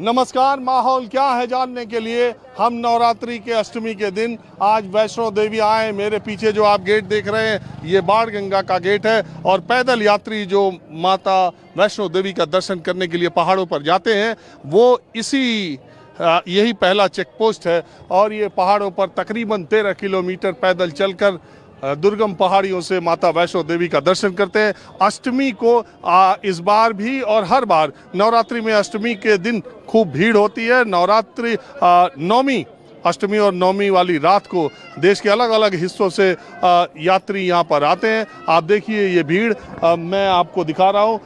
नमस्कार। माहौल क्या है जानने के लिए हम नवरात्रि के अष्टमी के दिन आज वैष्णो देवी आए। मेरे पीछे जो आप गेट देख रहे हैं ये बाण गंगा का गेट है और पैदल यात्री जो माता वैष्णो देवी का दर्शन करने के लिए पहाड़ों पर जाते हैं वो यही पहला चेक पोस्ट है। और ये पहाड़ों पर तकरीबन 13 किलोमीटर पैदल चलकर दुर्गम पहाड़ियों से माता वैष्णो देवी का दर्शन करते हैं। अष्टमी को इस बार भी और हर बार नवरात्रि में अष्टमी के दिन खूब भीड़ होती है। नवरात्रि नौमी अष्टमी और नौमी वाली रात को देश के अलग अलग हिस्सों से यात्री यहाँ पर आते हैं। आप देखिए ये भीड़ मैं आपको दिखा रहा हूँ।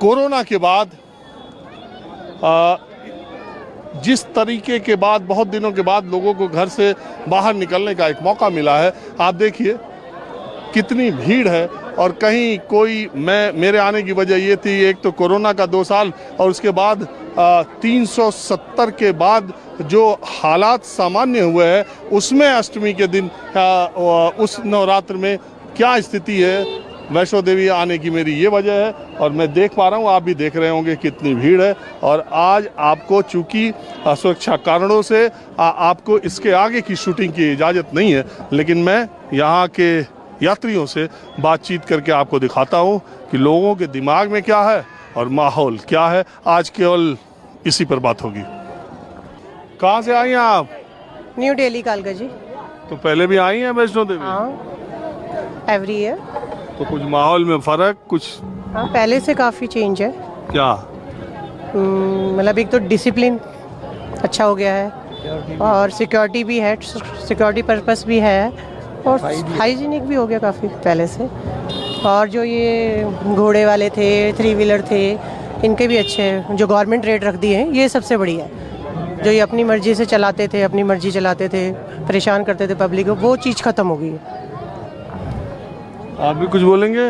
कोरोना के बाद जिस तरीके के बाद बहुत दिनों के बाद लोगों को घर से बाहर निकलने का एक मौका मिला है, आप देखिए कितनी भीड़ है। और कहीं कोई मेरे आने की वजह ये थी, एक तो कोरोना का 2 साल और उसके बाद 370 के बाद जो हालात सामान्य हुए हैं उसमें अष्टमी के दिन उस नवरात्र में क्या स्थिति है वैष्णो देवी आने की मेरी ये वजह है। और मैं देख पा रहा हूँ, आप भी देख रहे होंगे कितनी भीड़ है। और आज आपको चूंकि सुरक्षा कारणों से आपको इसके आगे की शूटिंग की इजाज़त नहीं है, लेकिन मैं यहाँ के यात्रियों से बातचीत करके आपको दिखाता हूँ कि लोगों के दिमाग में क्या है और माहौल क्या है। आज केवल इसी पर बात होगी। कहाँ से आई हैं आप? न्यू दिल्ली कालका जी। तो पहले भी आई हैं वैष्णो देवी? हाँ, एवरी ईयर। तो कुछ माहौल में फर्क कुछ? हाँ, पहले से काफ़ी चेंज है। क्या मतलब एक तो डिसिप्लिन अच्छा हो गया है और सिक्योरिटी भी है, सिक्योरिटी पर्पस भी है और हाइजीनिक भी हो गया काफ़ी पहले से। और जो ये घोड़े वाले थे, 3 व्हीलर थे, इनके भी अच्छे हैं। जो गवर्नमेंट रेट रख दिए हैं ये सबसे बढ़िया है। जो ये अपनी मर्जी से चलाते थे, अपनी मर्जी चलाते थे, परेशान करते थे पब्लिक को, वो चीज़ ख़त्म हो गई है। आप भी कुछ बोलेंगे?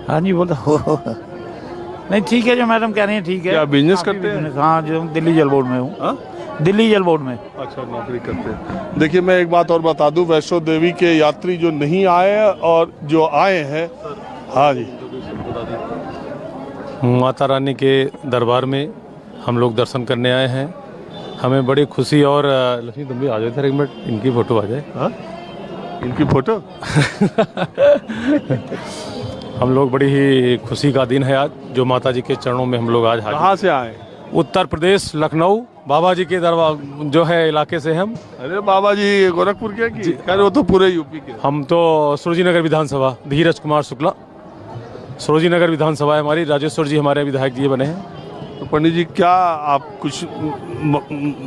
हाँ जी बोलो। नहीं ठीक है जो मैडम कह रही हैं ठीक है। क्या बिजनेस करते हैं? हाँ जो दिल्ली जल बोर्ड में हूँ। दिल्ली जल बोर्ड में। अच्छा, नौकरी करते हैं। देखिए मैं एक बात और बता दूं, वैष्णो देवी के यात्री जो नहीं आए और जो आए हैं, हाँ जी, माता रानी के दरबार में हम लोग दर्शन करने आए हैं। हमें बड़ी खुशी और लक्ष्मी तुम भी आ जाओ इधर एक मिनट, इनकी फोटो आ जाए। हाँ इनकी फोटो हम लोग बड़ी ही खुशी का दिन है आज, जो माता जी के चरणों में हम लोग आज हाजिर। कहाँ से आए? उत्तर प्रदेश, लखनऊ, बाबा जी के दरबार जो है इलाके से हम। अरे बाबा जी गोरखपुर के की? खैर वो तो पूरे यूपी के। हम तो सरोजी नगर विधानसभा, धीरज कुमार शुक्ला, सरोजी नगर विधानसभा है हमारी। राजेश्वर जी हमारे विधायक जी बने हैं। तो पंडित जी क्या आप कुछ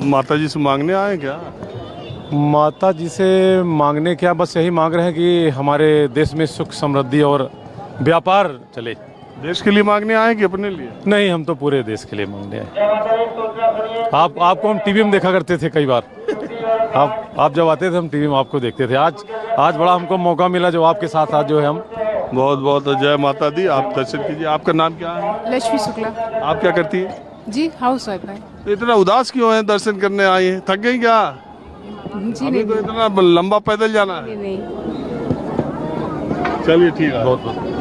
माता जी से मांगने आए क्या? माता जी से मांगने क्या, बस यही मांग रहे हैं कि हमारे देश में सुख समृद्धि और व्यापार चले। देश के लिए मांगने आए कि अपने लिए? नहीं, हम तो पूरे देश के लिए मांगने आए। आपको हम टीवी में देखा करते थे कई बार। आप जब आते थे हम टीवी में आपको देखते थे। आज बड़ा हमको मौका मिला जो आपके साथ आज जो है हम। बहुत बहुत जय माता दी। आप दर्शन कीजिए। आपका नाम क्या है? लक्ष्मी शुक्ला। आप क्या करती है? जी हाउस वाइफ है। तो इतना उदास क्यों है? दर्शन करने आई है, थक गई क्या? जी अभी नहीं, तो इतना लंबा पैदल जाना है। नहीं। चलिए ठीक है, बहुत बहुत।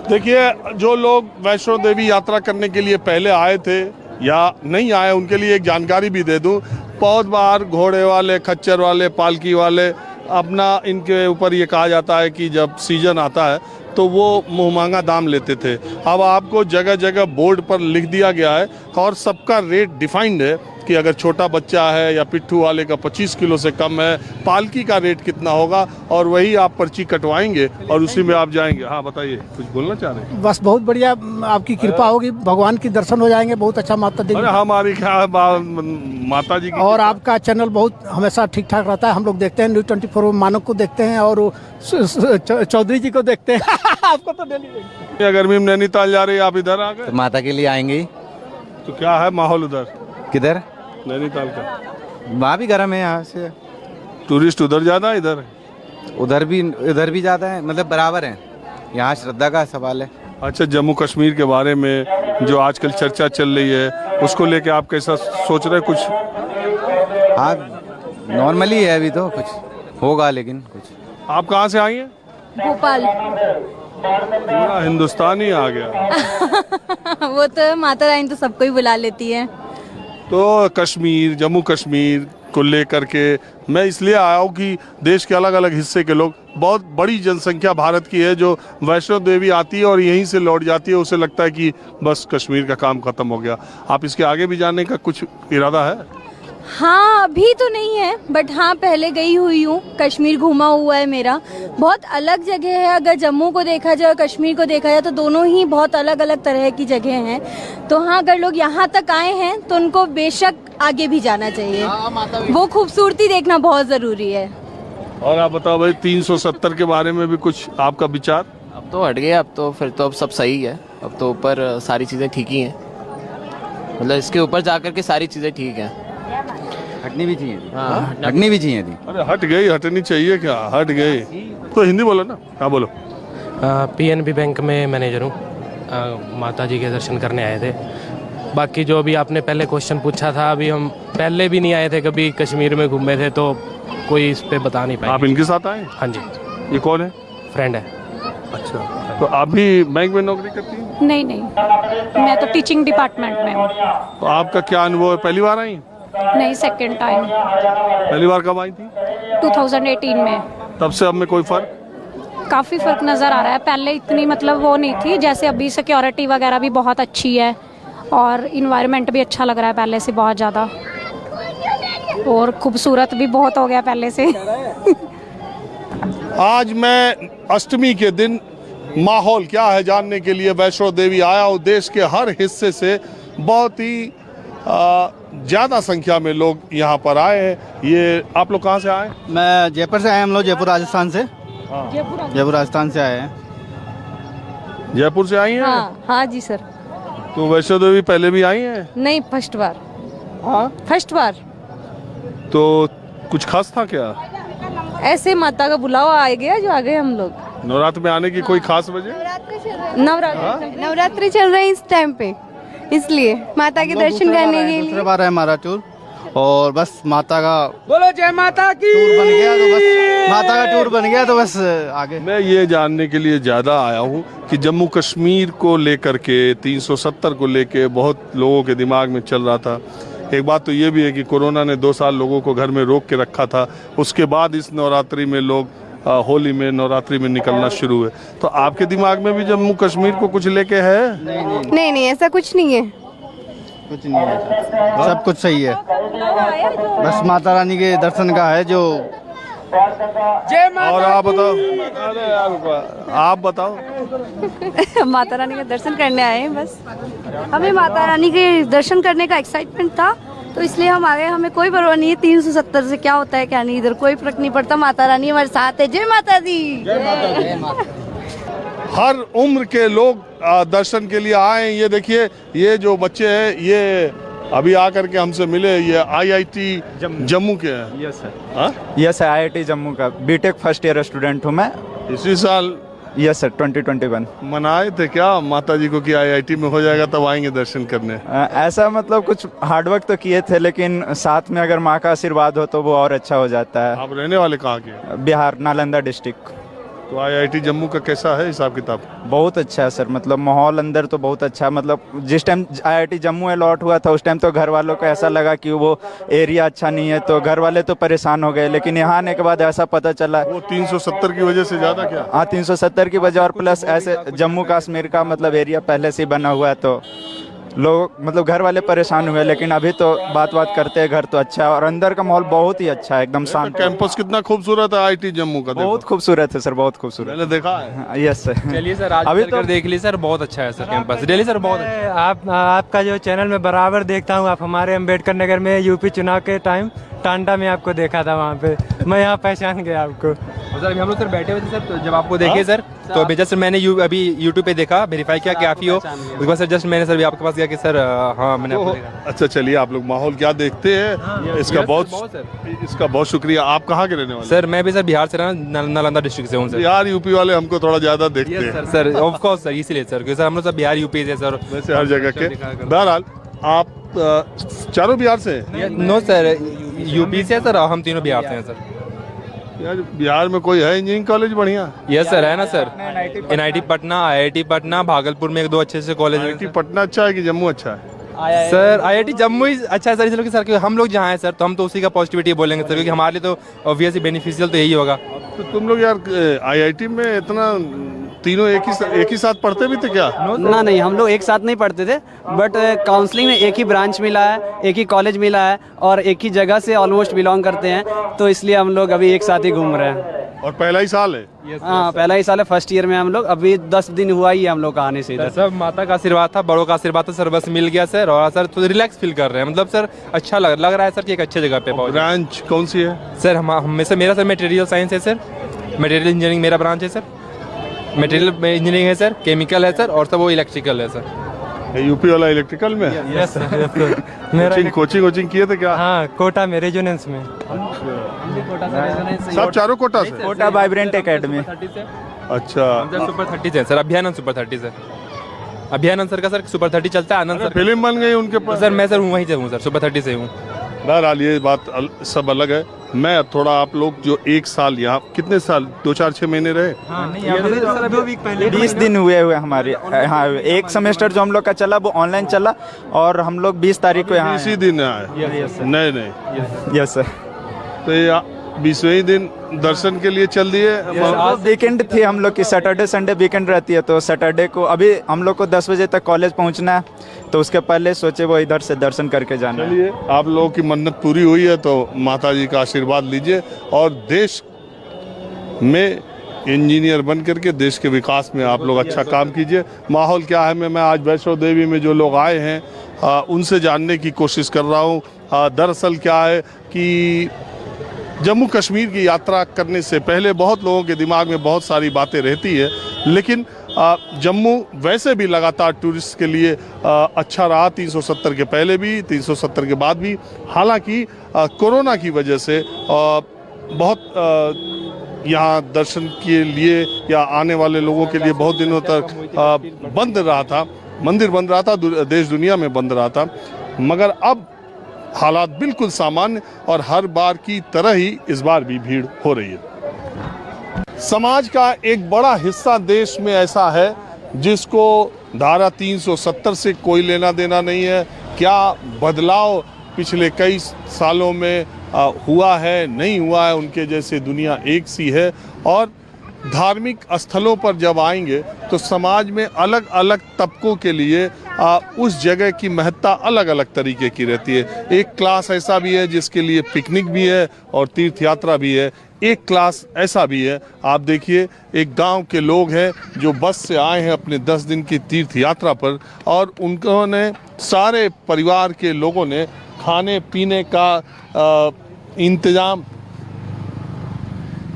देखिए जो लोग वैष्णो देवी यात्रा करने के लिए पहले आए थे या नहीं आए उनके लिए एक जानकारी भी दे दूं। बहुत बार घोड़े वाले, खच्चर वाले, पालकी वाले अपना इनके ऊपर ये कहा जाता है कि जब सीजन आता है तो वो मुँहमांगा दाम लेते थे। अब आपको जगह जगह बोर्ड पर लिख दिया गया है और सबका रेट डिफाइंड है कि अगर छोटा बच्चा है या पिट्ठू वाले का 25 किलो से कम है, पालकी का रेट कितना होगा, और वही आप पर्ची कटवाएंगे और उसी में आप जाएंगे। हाँ बताइए, कुछ बोलना चाह रहे हैं? बस बहुत बढ़िया, आपकी कृपा होगी, भगवान की दर्शन हो जाएंगे। बहुत अच्छा माता देवी। अरे हमारी क्या माता जी की। और आपका चैनल बहुत हमेशा ठीक ठाक रहता है। हम लोग देखते हैं न्यूज़ 24 मानक को देखते हैं और चौधरी जी को देखते हैं। आपको तो डेली। गर्मी में नैनीताल जा रही है, आप इधर आ गए? तो माता के लिए आएंगे। तो क्या है माहौल उधर? किधर? नैनीताल का वहाँ भी गर्म है, यहाँ से टूरिस्ट उधर ज्यादा है, इधर भी ज़्यादा है, मतलब बराबर है। यहाँ श्रद्धा का सवाल है। अच्छा, जम्मू कश्मीर के बारे में जो आजकल चर्चा चल रही है उसको लेके आप कैसा सोच रहे? कुछ हाँ नॉर्मली है, अभी तो कुछ होगा लेकिन कुछ। आप कहाँ से आई हैं? भोपाल। पूरा हिंदुस्तान ही आ गया। वो तो माता रानी तो सबको ही बुला लेती है। तो कश्मीर, जम्मू कश्मीर को लेकर के मैं इसलिए आया हूँ कि देश के अलग अलग हिस्से के लोग, बहुत बड़ी जनसंख्या भारत की है जो वैष्णो देवी आती है और यहीं से लौट जाती है। उसे लगता है कि बस कश्मीर का काम खत्म हो गया। आप इसके आगे भी जाने का कुछ इरादा है? हाँ, अभी तो नहीं है, बट हाँ पहले गई हुई हूँ। कश्मीर घूमा हुआ है मेरा। बहुत अलग जगह है। अगर जम्मू को देखा जाए और कश्मीर को देखा जाए तो दोनों ही बहुत अलग अलग तरह की जगह हैं। तो हाँ, अगर लोग यहाँ तक आए हैं तो उनको बेशक आगे भी जाना चाहिए। वो खूबसूरती देखना बहुत ज़रूरी है। और आप बताओ भाई, 370 के बारे में भी कुछ आपका विचार? अब तो हट गया, अब तो फिर तो अब सब सही है। अब तो ऊपर सारी चीज़ें ठीक ही हैं, मतलब इसके ऊपर जाकर के सारी चीज़ें ठीक हैं। हटनी भी चाहिए थी। हाँ, हटनी भी चाहिए थी। अरे हट गई, हटनी चाहिए क्या? हट गई तो हिंदी बोलो ना। हाँ बोलो। पीएनबी बैंक में मैनेजर हूँ। माता जी के दर्शन करने आए थे। बाकी जो अभी आपने पहले क्वेश्चन पूछा था, अभी हम पहले भी नहीं आए थे कभी, कश्मीर में घूमे थे, तो कोई इस पे बता नहीं पाए। आप इनके साथ आए? हाँ जी। ये कौन है? फ्रेंड है। अच्छा, तो आप भी बैंक में नौकरी करती हैं? नहीं नहीं, मैं तो टीचिंग डिपार्टमेंट में हूँ। तो आपका क्या अनुभव है? पहली बार आई? नहीं, सेकंड टाइम। पहली बार कब आई थी? 2018 में। तब से अब में कोई फर्क? काफ़ी फ़र्क नज़र आ रहा है। पहले इतनी मतलब वो नहीं थी, जैसे अभी सिक्योरिटी वगैरह भी बहुत अच्छी है और इन्वायरमेंट भी अच्छा लग रहा है पहले से बहुत ज़्यादा, और खूबसूरत भी बहुत हो गया पहले से। आज मैं अष्टमी के दिन माहौल क्या है जानने के लिए वैष्णो देवी आया हूँ। देश के हर हिस्से से बहुत ही ज़्यादा संख्या में लोग यहाँ पर आए हैं। ये आप लोग कहाँ से आए? मैं जयपुर से आए, हम लोग जयपुर राजस्थान से। जयपुर राजस्थान से आए हैं। जयपुर से आई हैं? हाँ हाँ जी सर। तो वैष्णो देवी पहले भी आई हैं? नहीं, फर्स्ट बार। हाँ, फर्स्ट बार। तो कुछ खास था क्या? ऐसे माता का बुलावा आ गया जो आ गए हम लोग। नवरात्र में आने की कोई खास वजह? नवरात्रि चल रही है इस टाइम पे, इसलिए माता के दर्शन करने के लिए। दूसरा बार है हमारा टूर, और बस माता का बोलो जय माता की टूर बन गया, तो बस माता का टूर बन गया तो बस आगे। मैं ये जानने के लिए ज़्यादा आया हूँ कि जम्मू कश्मीर को लेकर के 370 को लेके बहुत लोगों के दिमाग में चल रहा था। एक बात तो ये भी है कि कोरोना ने 2 साल लोगों को घर में रोक के रखा था। उसके बाद इस नवरात्रि में लोग होली में, नवरात्रि में निकलना शुरू हुए। तो आपके दिमाग में भी जम्मू कश्मीर को कुछ लेके है? नहीं, ऐसा कुछ नहीं है। कुछ नहीं है, सब कुछ सही है। बस माता रानी के दर्शन का है जो। और आप बताओ। अरे यार, आप बताओ। माता रानी का दर्शन करने आए हैं बस। हमें माता रानी के दर्शन करने का एक्साइटमेंट था, तो इसलिए हम आ गए। हमें कोई परवाह नहीं है 370 से क्या होता है क्या नहीं, इधर कोई फर्क नहीं पड़ता। माता रानी हमारे साथ है। जय माता दी। हर उम्र के लोग दर्शन के लिए आए। ये देखिए, ये जो बच्चे हैं ये अभी आकर के हमसे मिले। ये IIT जम्मू के हैं। Yes sir. Yes sir, IIT Jammu का बीटेक फर्स्ट ईयर स्टूडेंट हूँ मैं। इसी साल? Yes sir, 2021। मनाए थे क्या माता जी को कि IIT में हो जाएगा तब आएंगे दर्शन करने? ऐसा मतलब कुछ हार्डवर्क तो किए थे, लेकिन साथ में अगर माँ का आशीर्वाद हो तो वो और अच्छा हो जाता है। आप रहने वाले कहाँ के? बिहार, नालंदा डिस्ट्रिक्ट। तो IIT जम्मू का कैसा है हिसाब किताब? बहुत अच्छा है सर, मतलब माहौल अंदर तो बहुत अच्छा है। मतलब जिस टाइम IIT जम्मू अलॉट हुआ था उस टाइम तो घर वालों को ऐसा लगा कि वो एरिया अच्छा नहीं है, तो घर वाले तो परेशान हो गए। लेकिन यहाँ आने के बाद ऐसा पता चला वो 370 की वजह से ज़्यादा क्या? हाँ, 370 की वजह, और प्लस ऐसे जम्मू कश्मीर का मतलब एरिया पहले से ही बना हुआ है, तो लोग मतलब घर वाले परेशान हुए। लेकिन अभी तो बात करते हैं, घर तो अच्छा है और अंदर का माहौल बहुत ही अच्छा है, एकदम शांत। कैंपस कितना खूबसूरत है IIT जम्मू का? बहुत खूबसूरत है सर, बहुत खूबसूरत। मैंने देखा है। Yes sir. चलिए सर, आज अभी तो देख ली सर, बहुत अच्छा है सर कैंपस। डेली सर बहुत अच्छा। आपका जो चैनल में बराबर देखता हूँ। आप हमारे अम्बेडकर नगर में यूपी चुनाव के टाइम टांडा में आपको देखा था, वहाँ पे मैं यहाँ पहचान गया आपको। सर अभी हम लोग सर बैठे हुए थे सर, तो जब आपको देखे सर तो अभी जस्ट मैंने अभी यूट्यूब पे देखा, वेरीफाई किया कि आप ही हो। उसके बाद सर जस्ट मैंने सर आपके पास गया कि सर हाँ मैंने आपको देखा। अच्छा, चलिए आप लोग माहौल क्या देखते हैं इसका बहुत शुक्रिया। आप कहाँ के रहने वाले? सर मैं भी सर बिहार से नालंदा डिस्ट्रिक्ट से हूँ सर। बिहार यूपी वाले हमको थोड़ा ज्यादा देखते हैं सर, ऑफ कोर्स सर, इसीलिए सर, क्योंकि सर हम लोग सब बिहार यूपी से सर, वैसे हर जगह के। बहरहाल आप चारों बिहार से? नो सर, यूपी से सर, हम तीनों बिहार से हैं सर। यार बिहार में कोई है इंजीनियरिंग कॉलेज बढ़िया? यस सर, है ना sir. NIT Patna, IIT Patna, Bhagalpur में 1-2 अच्छे से कॉलेज हैं। IIT पटना अच्छा है कि जम्मू अच्छा है? सर IIT जम्मू ही अच्छा है सर, इसलिए कि सर कि हम लोग जहाँ हैं सर, तो हम तो उसी का पॉजिटिविटी बोलेंगे सर, क्योंकि हमारे लिए तो ऑब्वियसली बेनिफिशियल तो यही होगा। तो तुम लोग यार IIT में इतना तीनों एक ही साथ पढ़ते भी थे क्या? ना नहीं, हम लोग एक साथ नहीं पढ़ते थे, बट काउंसलिंग में एक ही ब्रांच मिला है, एक ही कॉलेज मिला है और एक ही जगह से ऑलमोस्ट बिलोंग करते हैं, तो इसलिए हम लोग अभी एक साथ ही घूम रहे हैं। और पहला ही साल है? हाँ, पहला ही साल है, फर्स्ट ईयर में हम लोग, अभी 10 दिन हुआ ही है हम लोग का आने से इधर। सब माता का आशीर्वाद था, बड़ों का आशीर्वाद था सर, बस मिल गया सर। और सर तो रिलैक्स फील कर रहे हैं, मतलब सर अच्छा लग रहा है सर कि एक अच्छे जगह पे पहुंचे। ब्रांच कौन सी है सर? मेरा सर मटेरियल साइंस है सर, मटेरियल इंजीनियरिंग मेरा ब्रांच है सर। मटेरियल इंजीनियरिंग है सर, केमिकल है सर, और सब वो इलेक्ट्रिकल है सर। यूपी वाला इलेक्ट्रिकल में? Yes sir. कोचिंग किए थे क्या? हाँ, कोटा में रेजोनेंस में। सब चारों कोटा से? Kota vibrant academy. अच्छा, सुपर 30 से सर, अभियानंद सुपर 30 से। अभियानंद सर का सर सुपर 30 चलता है, आनंद सर फिल्म बन गई उनके पास? सर मैं सर वहीं से हूँ सर, सुपर 30 से हूँ। बहरहाल ये बात सब अलग है। मैं अब थोड़ा आप लोग जो एक साल यहाँ, कितने साल, 2-4-6 महीने रहे? 20 दिन हुए हमारे। हाँ, एक सेमेस्टर जो हम लोग का चला वो ऑनलाइन चला, और हम लोग 20 तारीख को यहाँ 20 दिन आए? नहीं। Yes sir. तो ये 20वें दिन दर्शन के लिए चल दिए? आज वीकेंड थी हम लोग की, सैटरडे संडे वीकेंड रहती है, तो सैटरडे को अभी हम लोग को 10 बजे तक कॉलेज पहुंचना है, तो उसके पहले सोचे वो इधर से दर्शन करके जाना है। चलिए, आप लोगों की मन्नत पूरी हुई है तो माता जी का आशीर्वाद लीजिए और देश में इंजीनियर बन करके देश के विकास में आप लोग अच्छा काम कीजिए। माहौल क्या है, मैं आज वैष्णो देवी में जो लोग आए हैं उनसे जानने की कोशिश कर रहा हूँ। दरअसल क्या है कि जम्मू कश्मीर की यात्रा करने से पहले बहुत लोगों के दिमाग में बहुत सारी बातें रहती है, लेकिन जम्मू वैसे भी लगातार टूरिस्ट के लिए अच्छा रहा, 370 के पहले भी, 370 के बाद भी। हालांकि कोरोना की वजह से बहुत यहाँ दर्शन के लिए या आने वाले लोगों के लिए बहुत दिनों तक बंद रहा था, मंदिर बंद रहा था, देश दुनिया में बंद रहा था। मगर अब हालात बिल्कुल सामान्य और हर बार की तरह ही इस बार भी भीड़ हो रही है। समाज का एक बड़ा हिस्सा देश में ऐसा है जिसको धारा 370 से कोई लेना देना नहीं है। क्या बदलाव पिछले कई सालों में हुआ है, नहीं हुआ है, उनके जैसे दुनिया एक सी है। और धार्मिक स्थलों पर जब आएंगे तो समाज में अलग अलग तबकों के लिए उस जगह की महत्ता अलग अलग तरीके की रहती है। एक क्लास ऐसा भी है जिसके लिए पिकनिक भी है और तीर्थ यात्रा भी है। एक क्लास ऐसा भी है, आप देखिए, एक गांव के लोग हैं जो बस से आए हैं अपने 10 दिन की तीर्थ यात्रा पर, और उन्होंने सारे परिवार के लोगों ने खाने पीने का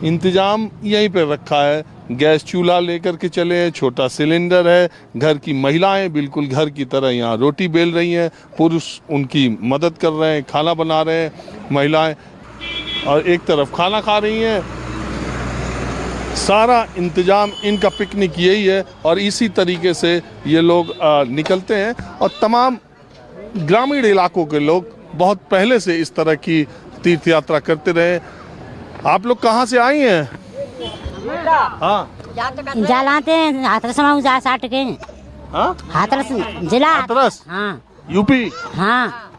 इंतजाम यहीं पे रखा है। गैस चूल्हा लेकर के चले हैं, छोटा सिलेंडर है, घर की महिलाएं बिल्कुल घर की तरह यहाँ रोटी बेल रही हैं, पुरुष उनकी मदद कर रहे हैं, खाना बना रहे हैं महिलाएं, और एक तरफ खाना खा रही हैं। सारा इंतजाम इनका पिकनिक यही है और इसी तरीके से ये लोग निकलते हैं। और तमाम ग्रामीण इलाकों के लोग बहुत पहले से इस तरह की तीर्थ यात्रा करते रहे। आप लोग कहाँ से आई हैं? हाँ, जाते हैं हाथरस में जा साठ के। हाँ, हाथरस जिला हाथरस, हाँ यूपी। हाँ,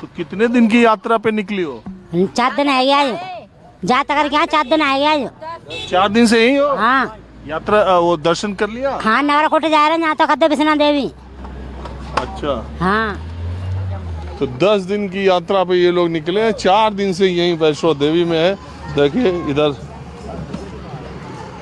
तो कितने दिन की यात्रा पे निकली हो? 4 दिन आ गया जाता करके यहाँ 4 दिन आ गया। 4 दिन से यही हो? हाँ, यात्रा वो दर्शन कर लिया? हाँ, नगर कोटे जा रहे हैं, यहाँ तो खद्दे विश्वनाथ देवी। अच्छा, हाँ, तो 10 दिन की यात्रा पे ये लोग निकले हैं, 4 दिन से यहीं वैष्णो देवी में है। देखिए इधर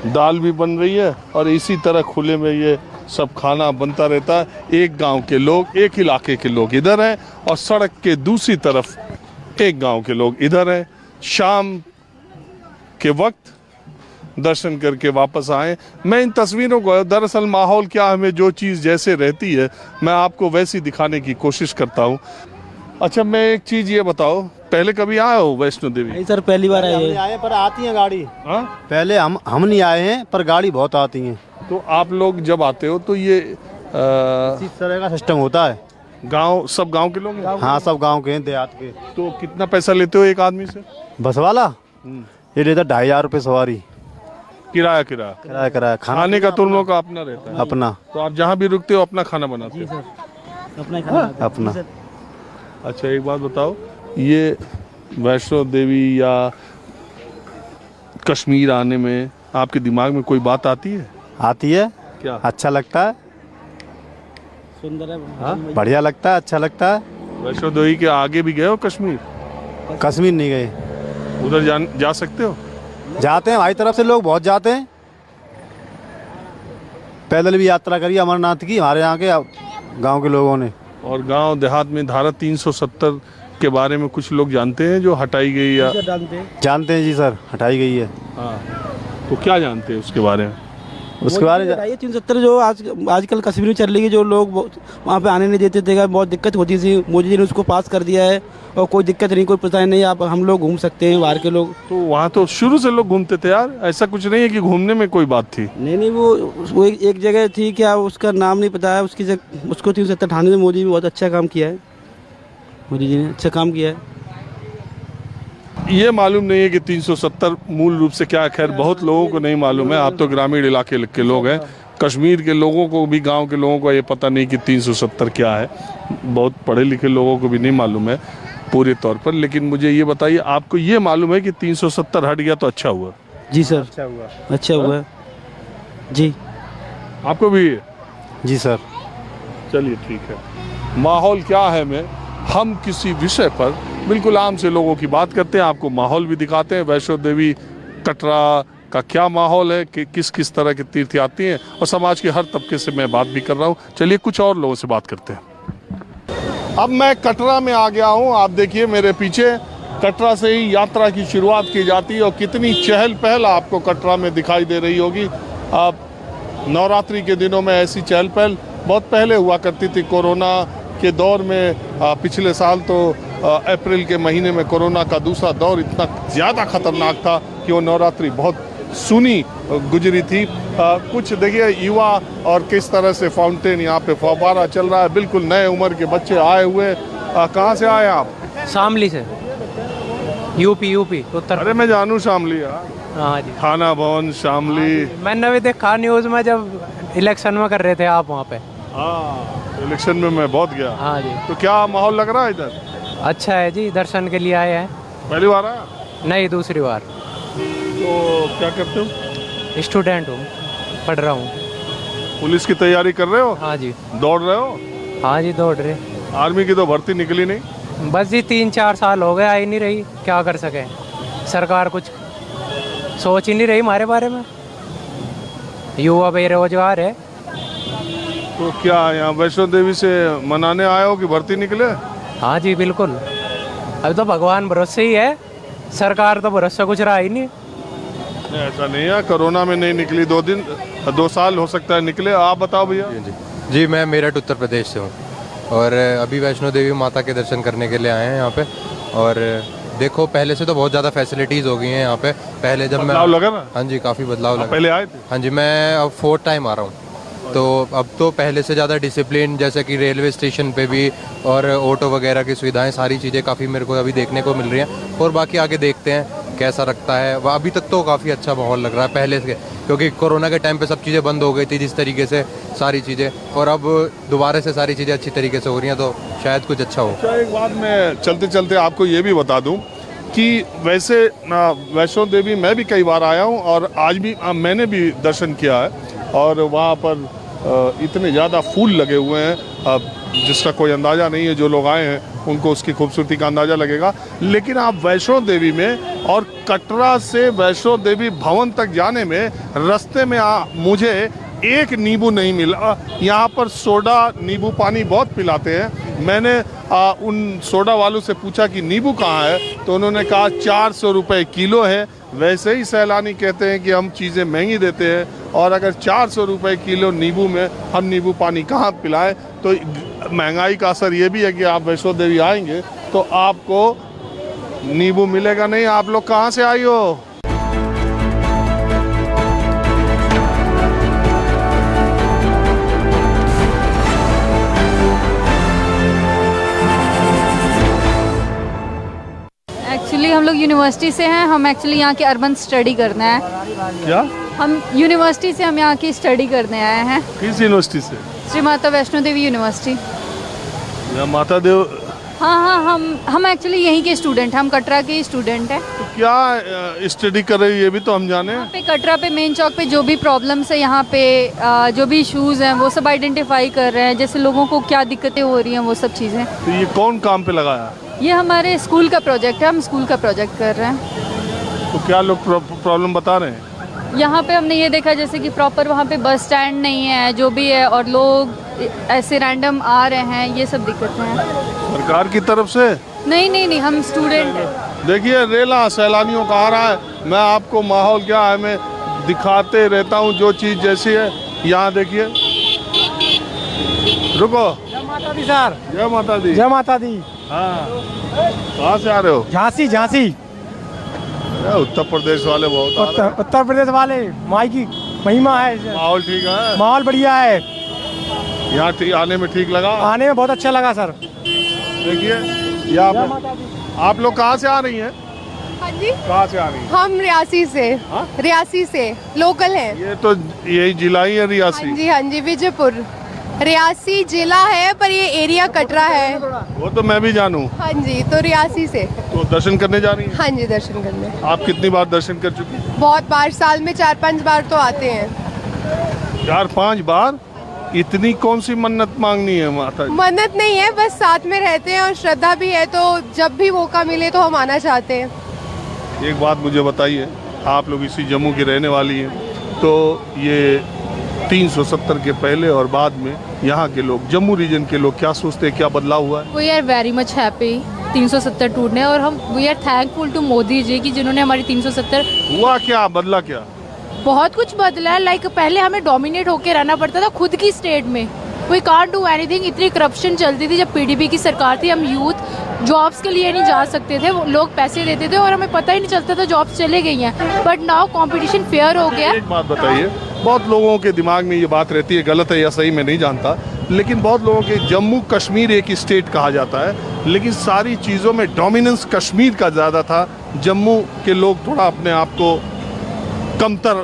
दाल भी बन रही है और इसी तरह खुले में ये सब खाना बनता रहता है। एक गांव के लोग, एक इलाके के लोग इधर हैं और सड़क के दूसरी तरफ एक गांव के लोग इधर हैं। शाम के वक्त दर्शन करके वापस आए। मैं इन तस्वीरों को, दरअसल माहौल क्या हमें जो चीज़ जैसे रहती है मैं आपको वैसी दिखाने की कोशिश करता हूँ। अच्छा, मैं एक चीज़ ये बताओ, पहले कभी आए हो वैष्णो देवी? नहीं सर, पहली बार आए पर आती है गाड़ी। हाँ, पहले हम नहीं आए हैं पर गाड़ी बहुत आती है। तो आप लोग जब आते हो तो ये इस तरह का सिस्टम होता है। गांव, सब गांव के लोग हैं? हाँ, सब गांव के हैं, देहात के। तो कितना पैसा लेते हो एक आदमी से? बस वाला ये लेता 2500 सवारी। किराया किराया खाने का तुम लोग का अपना रहता है? अपना। तो आप जहाँ भी रुकते हो अपना खाना बनाते हो? अपना। अच्छा एक बात बताओ, ये वैष्णो देवी या कश्मीर आने में आपके दिमाग में कोई बात आती है? आती है। क्या? अच्छा लगता है, सुंदर है, बढ़िया लगता है, अच्छा लगता है। वैष्णो देवी के आगे भी गए हो कश्मीर? कश्मीर नहीं गए। उधर जा सकते हो? जाते हैं, हमारी तरफ से लोग बहुत जाते हैं। पैदल भी यात्रा करी अमरनाथ की हमारे यहाँ के गांव के लोगों ने। और गांव देहात में धारा 370 के बारे में कुछ लोग जानते हैं जो हटाई गई या? जानते हैं जी सर, हटाई गई है। हाँ, तो क्या जानते हैं उसके बारे में? उसके बारे में 370 जो आजकल कश्मीर में चल रही है, जो लोग वहाँ पे आने नहीं देते थे, बहुत दिक्कत होती थी, मोदी जी ने उसको पास कर दिया है और कोई दिक्कत नहीं, कोई परेशानी नहीं, आप हम लोग घूम सकते हैं बाहर के लोग। तो वहाँ तो शुरू से लोग घूमते थे यार, ऐसा कुछ नहीं है कि घूमने में कोई बात थी। नहीं वो एक जगह थी, क्या उसका नाम नहीं पता है, उसकी उसको 370 हटाने में मोदी ने बहुत अच्छा काम किया है, मोदी जी ने अच्छा काम किया है। ये मालूम नहीं है कि 370 मूल रूप से क्या है, खैर बहुत लोगों को नहीं मालूम है। आप तो ग्रामीण इलाके के लोग हैं, कश्मीर के लोगों को भी, गांव के लोगों को ये पता नहीं कि 370 क्या है, बहुत पढ़े लिखे लोगों को भी नहीं मालूम है पूरे तौर पर। लेकिन मुझे ये बताइए, आपको ये मालूम है कि 370 हट गया तो अच्छा हुआ? जी सर, अच्छा हुआ जी। आपको भी? जी सर। चलिए ठीक है। माहौल क्या है में हम किसी विषय पर बिल्कुल आम से लोगों की बात करते हैं, आपको माहौल भी दिखाते हैं। वैष्णो देवी कटरा का क्या माहौल है, कि किस किस तरह के तीर्थयात्री हैं, और समाज के हर तबके से मैं बात भी कर रहा हूँ। चलिए कुछ और लोगों से बात करते हैं। अब मैं कटरा में आ गया हूँ। आप देखिए मेरे पीछे, कटरा से ही यात्रा की शुरुआत की जाती है और कितनी चहल पहल आपको कटरा में दिखाई दे रही होगी। अब नवरात्रि के दिनों में ऐसी चहल पहल बहुत पहले हुआ करती थी, कोरोना के दौर में। पिछले साल तो अप्रैल के महीने में कोरोना का दूसरा दौर इतना ज़्यादा खतरनाक था कि वो नवरात्रि बहुत सुनी गुजरी थी। कुछ देखिए युवा और किस तरह से फाउंटेन, यहाँ पे फव्वारा चल रहा है, बिल्कुल नए उम्र के बच्चे आए हुए। कहाँ से आए आप? शामली से, यूपी उत्तर। अरे मैं जानू शामली। हाँ जी, थाना भवन शामली। मैंने भी देखा न्यूज़ में जब इलेक्शन में कर रहे थे आप वहाँ पे। हाँ, इलेक्शन में मैं बहुत गया। हाँ जी। तो क्या माहौल लग रहा है इधर? अच्छा है जी, दर्शन के लिए आए हैं। पहली बार आया? नहीं, दूसरी बार। तो क्या करते हो? स्टूडेंट हूँ, पढ़ रहा हूँ। पुलिस की तैयारी कर रहे हो? हाँ जी। दौड़ रहे हो? हाँ जी, दौड़ रहे। आर्मी की तो भर्ती निकली नहीं? बस जी 3-4 साल हो गए, आई नहीं रही, क्या कर सके। सरकार कुछ सोच ही नहीं रही हमारे बारे में, युवा बेरोजगार है। तो क्या यहाँ वैष्णो देवी से मनाने आए हो कि भर्ती निकले? हाँ जी बिल्कुल, अभी तो भगवान भरोसे ही है, सरकार तो भरोसा कुछ रहा ही नहीं। ऐसा नहीं है, कोरोना में नहीं निकली, 2 साल हो सकता है निकले। आप बताओ भैया। जी मैं मेरठ उत्तर प्रदेश से हूँ और अभी वैष्णो देवी माता के दर्शन करने के लिए आए हैं यहाँ पे। और देखो पहले से तो बहुत ज़्यादा फैसिलिटीज़ हो गई हैं यहाँ पे। पहले जब बदलाव लगा ना? हाँ जी, काफ़ी बदलाव लगा। पहले आए थे? हाँ जी, मैं अब 4th टाइम आ रहा हूँ। तो अब तो पहले से ज़्यादा डिसिप्लिन, जैसे कि रेलवे स्टेशन पे भी और ऑटो वगैरह की सुविधाएं, सारी चीज़ें काफ़ी मेरे को अभी देखने को मिल रही हैं। और बाकी आगे देखते हैं कैसा रखता है। अभी तक तो काफ़ी अच्छा माहौल लग रहा है पहले से, क्योंकि कोरोना के टाइम पे सब चीज़ें बंद हो गई थी जिस तरीके से सारी चीज़ें, और अब दोबारा से सारी चीज़ें अच्छी तरीके से हो रही हैं, तो शायद कुछ अच्छा हो। अच्छा, एक बात मैं चलते चलते आपको ये भी बता दूं कि वैसे वैष्णो देवी मैं भी कई बार आया हूं और आज भी मैंने भी दर्शन किया है, और वहाँ पर इतने ज़्यादा फूल लगे हुए हैं जिसका कोई अंदाज़ा नहीं है। जो लोग आए हैं उनको उसकी खूबसूरती का अंदाज़ा लगेगा। लेकिन आप वैष्णो देवी में और कटरा से वैष्णो देवी भवन तक जाने में रास्ते में मुझे एक नींबू नहीं मिला। यहाँ पर सोडा नींबू पानी बहुत पिलाते हैं। मैंने उन सोडा वालों से पूछा कि नींबू कहाँ है, तो उन्होंने कहा 400 रुपये किलो है। वैसे ही सैलानी कहते हैं कि हम चीज़ें महंगी देते हैं, और अगर 400 रुपये किलो नींबू में हम नींबू पानी कहाँ पिलाएं। तो महंगाई का असर ये भी है कि आप वैष्णो देवी आएंगे तो आपको नींबू मिलेगा नहीं। आप लोग कहाँ से आई हो? एक्चुअली हम लोग यूनिवर्सिटी से हैं। हम एक्चुअली यहाँ के अर्बन स्टडी करने आए क्या? हम यूनिवर्सिटी से हम यहाँ की स्टडी करने आए हैं। किस यूनिवर्सिटी से? श्री माता वैष्णो देवी यूनिवर्सिटी। या माता देव? हाँ, हम एक्चुअली यहीं के स्टूडेंट हैं, हम कटरा के स्टूडेंट हैं। तो क्या स्टडी कर रही है ये भी तो हम जाने। यहाँ पे कटरा पे मेन चौक पे जो भी प्रॉब्लम्स है यहाँ पे जो भी इश्यूज हैं वो सब आइडेंटिफाई कर रहे हैं, जैसे लोगों को क्या दिक्कतें हो रही हैं वो सब चीज़ें। तो ये कौन काम पे लगाया? ये हमारे स्कूल का प्रोजेक्ट है, हम स्कूल का प्रोजेक्ट कर रहे हैं। तो क्या लोग प्रॉब्लम बता रहे हैं? यहाँ पे हमने ये देखा जैसे कि प्रॉपर वहाँ पे बस स्टैंड नहीं है जो भी है, और लोग ऐसे रैंडम आ रहे हैं, ये सब दिक्कतें हैं। सरकार की तरफ से? नहीं, हम स्टूडेंट हैं। देखिए रेला सैलानियों का आ रहा है, मैं आपको माहौल क्या है मैं दिखाते रहता हूँ जो चीज़ जैसी है। यहाँ देखिए, रुको। जय माता दी सर। जय माता दी। जय माता दी। हाँ, कहाँ से आ रहे हो? झांसी। उत्तर प्रदेश वाले बहुत आ रहे हैं। उत्तर प्रदेश वाले, माई की महिमा है। माहौल ठीक है? माहौल बढ़िया है। यहाँ आने में ठीक लगा? आने में बहुत अच्छा लगा सर। देखिए यहाँ आप लोग कहाँ से आ रही हैं? हाँ जी, कहाँ से आ रही हैं? हम रियासी से। हाँ? रियासी से लोकल हैं। ये तो यही जिला ही है रियासी। हाँ जी, विजयपुर रियासी जिला है पर ये एरिया कटरा है। वो तो मैं भी जानूँ। हाँ जी, तो रियासी से। तो दर्शन करने जा रही हैं? हाँ जी, दर्शन करने। आप कितनी बार दर्शन कर चुकी हैं? बहुत बार, साल में 4-5 बार तो आते हैं। 4-5 बार? इतनी कौन सी मन्नत मांगनी है माता जी? मन्नत नहीं है, बस साथ में रहते हैं और श्रद्धा भी है, तो जब भी मौका मिले तो हम आना चाहते हैं। एक बात मुझे बताइए, आप लोग इसी जम्मू की रहने वाली हैं, तो ये 370 के पहले और बाद में यहाँ के लोग, जम्मू रीजन के लोग क्या सोचते हैं, क्या बदलाव हुआ है? We are very much happy 370 टूटने, और हम we are thankful to Modi ji की जिन्होंने हमारी 370। हुआ क्या, बदला क्या? बहुत कुछ बदला है। लाइक पहले हमें डोमिनेट होकर रहना पड़ता था खुद की स्टेट में, वी कांट डू एनीथिंग। इतनी करप्शन चलती थी जब पीडीपी की सरकार थी, हम यूथ जॉब्स के लिए नहीं जा सकते थे, वो लोग पैसे देते थे और हमें पता ही नहीं चलता था जॉब्स चले गई हैं। बट नाउ कंपटीशन फेयर हो गया। एक बात बताइए, बहुत लोगों के दिमाग में ये बात रहती है, गलत है या सही मैं नहीं जानता, लेकिन बहुत लोगों के जम्मू कश्मीर एक स्टेट कहा जाता है, लेकिन सारी चीज़ों में डोमिनेंस कश्मीर का ज़्यादा था। जम्मू के लोग थोड़ा अपने आप को कमतर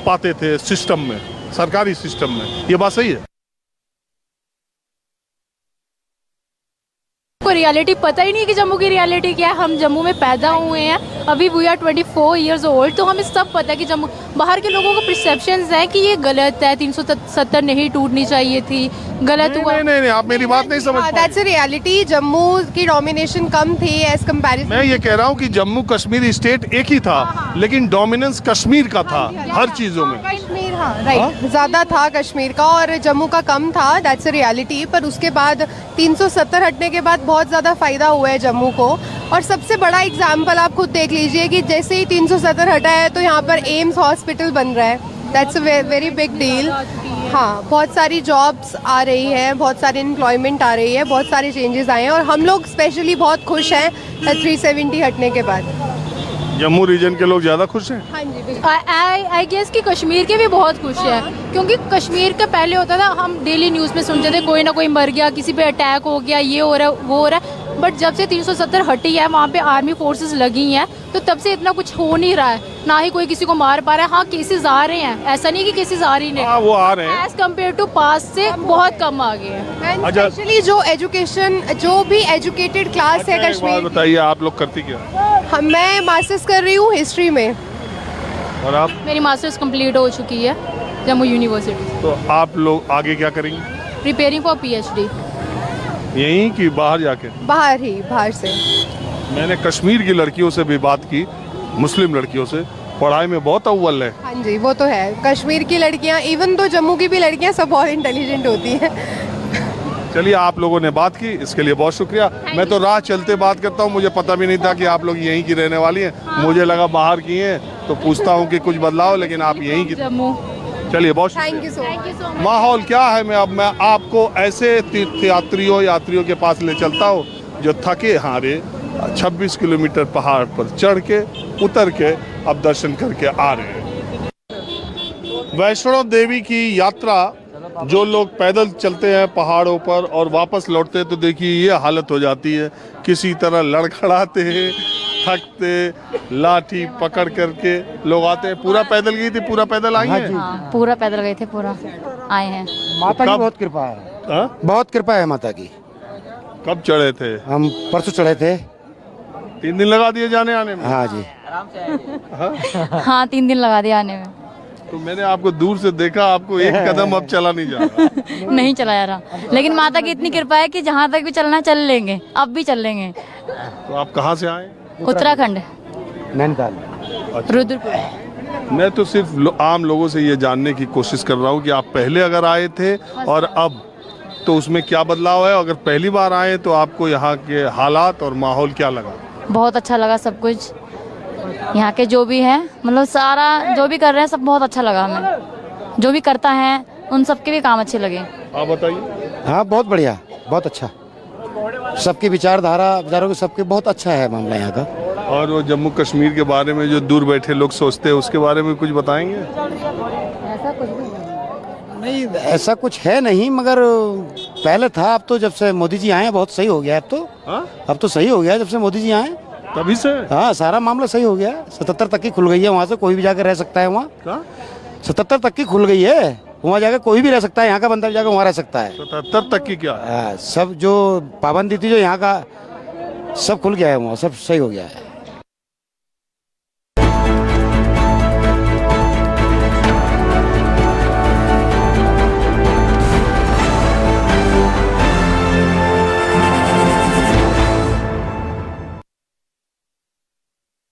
पाते थे सिस्टम में, सरकारी सिस्टम में। ये बात सही है? को रियलिटी पता ही नहीं कि जम्मू की रियलिटी क्या है। हम जम्मू में पैदा हुए हैं, अभी वी आर 24 ईयर्स ओल्ड, तो हमें सब पता है कि जम्मू, बाहर के लोगों को परसेप्शंस हैं कि ये गलत है, 370 नहीं टूटनी चाहिए थी, गलत हुआ। नहीं, आप मेरी बात नहीं समझ पाए। That's a reality. जम्मू की डोमिनेशन कम थी एज कंपैरिजन। मैं ये कह रहा हूँ कि जम्मू कश्मीर स्टेट एक ही था, लेकिन डोमिनेंस कश्मीर का था हर चीजों में। कश्मीर, हाँ राइट, ज्यादा था कश्मीर का और जम्मू का कम था। That's a reality. पर उसके बाद 370 हटने के बाद बहुत ज्यादा फायदा हुआ है जम्मू को। और सबसे बड़ा एग्जाम्पल आप खुद देख लीजिए कि जैसे ही 370 हटा है तो यहाँ पर एम्स हॉस्पिटल बन रहा है। That's a very big deal. हाँ, बहुत सारी जॉब्स आ रही हैं, बहुत सारी एम्प्लॉयमेंट आ रही है, बहुत सारे चेंजेस आए हैं और हम लोग स्पेशली बहुत खुश हैं 370 हटने के बाद। जम्मू रीजन के लोग ज़्यादा खुश हैं? हाँ जी, आई गेस कि कश्मीर के भी बहुत खुश हैं, क्योंकि कश्मीर का पहले होता था, हम डेली न्यूज़ में सुनते थे कोई ना कोई मर गया, किसी पे अटैक हो गया, ये हो रहा है वो हो रहा है। बट जब से 370 हटी है, वहाँ पे आर्मी फोर्सेस लगी हैं, तो तब से इतना कुछ हो नहीं रहा है, ना ही कोई किसी को मार पा रहा है। हाँ, केसेस आ रहे हैं, ऐसा नहीं कि केसेस आ रही नहीं, वो आ रहे हैं, एज कम्पेयर टू पास से बहुत कम आ गए हैं। स्पेशली जो एजुकेशन, जो भी एजुकेटेड क्लास है कश्मीर। बताइए आप लोग करती क्या? मैं मास्टर्स कर रही हूँ हिस्ट्री में। और आप? मेरी मास्टर्स कंप्लीट हो चुकी है जम्मू यूनिवर्सिटी। तो आप लोग आगे क्या करेंगे? Preparing for PhD। यहीं कि बाहर जाके? बाहर से। मैंने कश्मीर की लड़कियों से भी बात की, मुस्लिम लड़कियों से, पढ़ाई में बहुत अव्वल है। हाँ जी, वो तो है। कश्मीर की लड़कियाँ, इवन तो जम्मू की भी लड़कियाँ सब बहुत इंटेलिजेंट होती हैं। चलिए, आप लोगों ने बात की, इसके लिए बहुत शुक्रिया। मैं तो राह चलते बात करता हूँ, मुझे पता भी नहीं था कि आप लोग यहीं की रहने वाली हैं। मुझे लगा बाहर की हैं, तो पूछता हूँ कि कुछ बदलाव, लेकिन आप यहीं की। चलिए, बहुत थैंक यू सो मच। माहौल क्या है, मैं आपको ऐसे यात्रियों के पास ले चलता हूँ जो थके हारे 26 किलोमीटर पहाड़ पर चढ़ के उतर के अब दर्शन करके आ रहे हैं। वैष्णो देवी की यात्रा जो लोग पैदल चलते हैं पहाड़ों पर और वापस लौटते हैं, तो देखिए ये हालत हो जाती है, किसी तरह लड़खड़ाते हैं, थकते, लाठी पकड़ करके लोग आते हैं। पूरा पैदल गई थी, पूरा पैदल आई हैं? हाँ, पूरा पैदल गए थे, पूरा आए हैं। माता की बहुत कृपा है। हाँ? बहुत कृपा है माता की। कब चढ़े थे? हम परसों चढ़े थे। 3 दिन लगा दिए जाने आने में? हाँ जी। हाँ 3 दिन लगा दिए आने में। तो मैंने आपको दूर से देखा, आपको एक कदम अब चला नहीं जा रहा। नहीं चला जा रहा, लेकिन माता की इतनी कृपा है कि जहाँ तक भी चलना है चल लेंगे, अब भी चल लेंगे। तो आप कहाँ से आए? उत्तराखंड, नैनीताल, रुद्रपुर। मैं तो सिर्फ आम लोगों से ये जानने की कोशिश कर रहा हूँ कि आप पहले अगर आए थे और अब, तो उसमें क्या बदलाव है? अगर पहली बार आए तो आपको यहाँ के हालात और माहौल क्या लगा? बहुत अच्छा लगा सब कुछ, यहाँ के जो भी है, मतलब सारा जो भी कर रहे हैं सब बहुत अच्छा लगा हमें। जो भी करता है उन सबके भी काम अच्छे लगे। आप बताइए। हाँ बहुत बढ़िया, बहुत अच्छा। सबकी विचारधारा, विचारों के सबके बहुत अच्छा है मामला यहाँ का। और वो जम्मू कश्मीर के बारे में जो दूर बैठे लोग सोचते हैं, उसके बारे में कुछ बताएंगे? ऐसा कुछ भी नहीं, ऐसा कुछ है नहीं, मगर पहले था। अब तो जब से मोदी जी आए हैं बहुत सही हो गया। अब तो अब तो सही हो गया जब से मोदी जी आए तभी से। हाँ, सारा मामला सही हो गया। 77 तक की खुल गई है, वहाँ से कोई भी जाकर रह सकता है। वहाँ 77 तक की खुल गई है, वहाँ जाकर कोई भी रह सकता है। यहाँ का बंदा जाकर वहाँ रह सकता है। 77 तक की क्या? सब जो पाबंदी थी, जो यहाँ का सब खुल गया है, वहाँ सब सही हो गया है।